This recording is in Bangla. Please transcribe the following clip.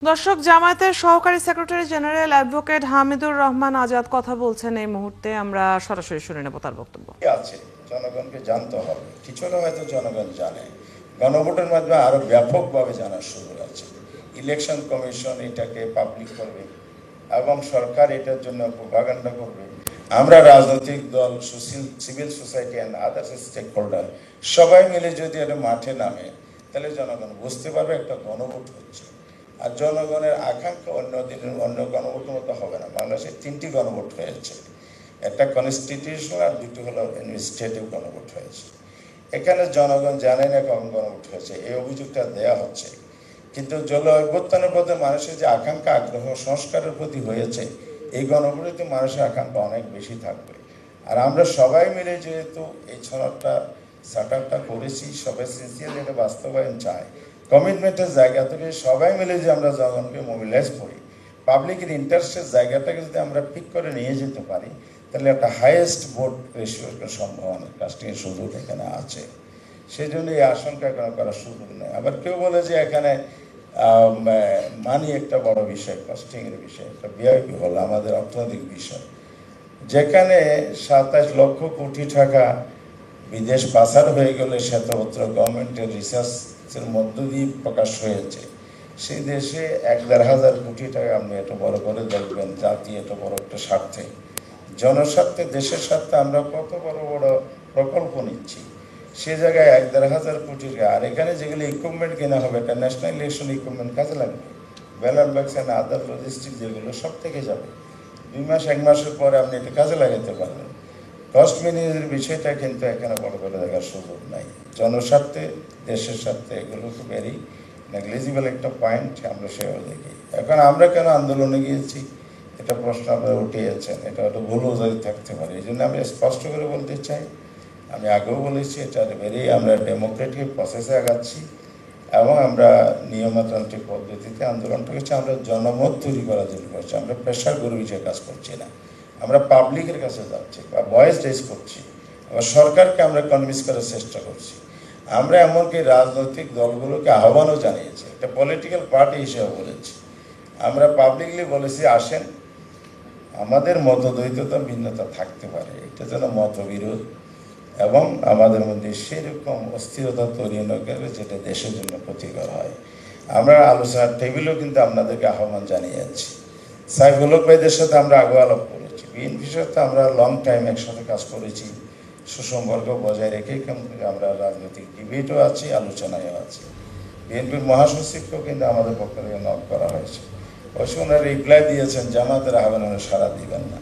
দর্শক, জামায়াতের সহকারী secretary general advocate Hamidur Rahman Azad কথা বলছেন এই মুহূর্তে। আমরা সরাসরি শুনে নেব তার বক্তব্য। আছে জনগণকে জানতে হবে, কিছুটা হয়তো জনগণ জানে, গণভোটের মাধ্যমে আরো ব্যাপকভাবে জানার সুযোগ আছে। ইলেকশন কমিশন এটাকে পাবলিক করবে এবং সরকার এটার জন্য প্রোপাগান্ডা করবে। আমরা রাজনৈতিক দল, civil society and others stakeholder সবাই মিলে যদি এটা মাঠে নামে, তাহলে জনগণ বুঝতে পারবে একটা গণভোট হচ্ছে। আর জনগণের আকাঙ্ক্ষা অন্য গণভোটের মতো হবে না। বাংলাদেশে 3টি গণভোট হয়েছে, একটা কনস্টিটিউশনাল আর 2টি হলো অ্যাডমিনিস্ট্রেটিভ গণভোট হয়েছে। এখানে জনগণ জানে না কখন গণভোট হয়েছে, এই অভিযোগটা দেয়া হচ্ছে। কিন্তু জল অভ্যুত্থানের প্রতি মানুষের যে আকাঙ্ক্ষা, আগ্রহ, সংস্কারের প্রতি হয়েছে, এই গণভোটে মানুষের আকাঙ্ক্ষা অনেক বেশি থাকবে। আর আমরা সবাই মিলে যেহেতু এই সনদটা সাটারটা করেছি, সবাই সিনসিয়ারলি এটা বাস্তবায়ন চায়, কমিটমেন্টের জায়গা থেকে সবাই মিলে যে আমরা জনগণকে মোবিলাইজ করি, পাবলিকের ইন্টারেস্টের জায়গাটাকে যদি আমরা পিক করে নিয়ে যেতে পারি, তাহলে একটা হাইয়েস্ট ভোট রেশিওর সম্ভাবনা কাস্টিংয়ের সুযোগ এখানে আছে। সেই জন্য এই আশঙ্কা করার সুযোগ নেই। আবার কেউ বলে যে এখানে মানি একটা বড় বিষয়, কস্টিংয়ের বিষয়, একটা ভিআইপি হল আমাদের অর্থনৈতিক বিষয়, যেখানে 27 লক্ষ কোটি টাকা বিদেশ পাচার হয়ে গেলে শ্বেতপত্র গভর্নমেন্টের রিসার্চের মধ্য দিয়ে প্রকাশ হয়েছে। সেই দেশে 1,500 কোটি টাকা আপনি এত বড় করে দেখবেন, জাতি এত বড় একটা স্বার্থে, জনস্বার্থে, দেশের স্বার্থে আমরা কত বড় বড় প্রকল্প নিচ্ছি, সে জায়গায় 1,500 কোটি টাকা। আর এখানে যেগুলো ইকুইপমেন্ট কেনা হবে, এটা ন্যাশনাল ইলেকশন ইকুইপমেন্ট কাজে লাগবে, ব্যালট বাক্স অ্যান্ড আদার লজিস্টিক যেগুলো সব থেকে যাবে। 2 মাস 1 মাসের পরে আপনি এটা কাজে লাগাতে পারবেন। কস্ট ম্যানেজের বিষয়টা কিন্তু এখানে বড় করে দেখার সুযোগ নাই। জনস্বার্থে, দেশের স্বার্থে এগুলো খুব ভেরি নেগলিজিবল একটা পয়েন্ট, আমরা সেভাবে দেখি। এখন আমরা কেন আন্দোলনে গিয়েছি, এটা প্রশ্ন আপনারা উঠিয়েছেন, এটা হয়তো ভুলও যদি থাকতে পারে। এই জন্য আমি স্পষ্ট করে বলতে চাই, আমি আগেও বলেছি, এটা ভেরি আমরা ডেমোক্রেটিক প্রসেসে আগাচ্ছি এবং আমরা নিয়মতান্ত্রিক পদ্ধতিতে আন্দোলন করছি। আমরা জনমত তৈরি করার জন্য করছি, আমরা প্রেশার করে বিষয়ে কাজ করছি না। আমরা পাবলিকের কাছে যাচ্ছি বা ভয়েস রেজ করছি, আবার সরকারকে আমরা কনভিন্স করার চেষ্টা করছি। আমরা এমনকি রাজনৈতিক দলগুলোকে আহ্বানও জানিয়েছি, একটা পলিটিক্যাল পার্টি হিসেবে বলেছি। আমরা পাবলিকলি বলেছি, আসেন, আমাদের মতদ্বৈততা ভিন্নতা থাকতে পারে, এটা যেন মতবিরোধ এবং আমাদের মধ্যে সেরকম অস্থিরতা তৈরি না করে যেটা দেশের জন্য ক্ষতিকর হয়। আমরা আলোচনার টেবিলেও কিন্তু আপনাদেরকে আহ্বান জানিয়েছি। সাইফুল হক ভাইদের সাথে আমরা আগে আলাপ করেছি, বিএনপির সাথে আমরা লং টাইম একসাথে কাজ করেছি, সুসম্পর্ক বজায় রেখে আমরা রাজনৈতিক ডিবেটও আছি, আলোচনায়ও আছি। বিএনপির মহাসচিবকেও কিন্তু আমাদের পক্ষ থেকে নক করা হয়েছে, অবশ্য ওনারা রিপ্লাই দিয়েছেন জামাতের আহ্বানে সাড়া দিবেন না।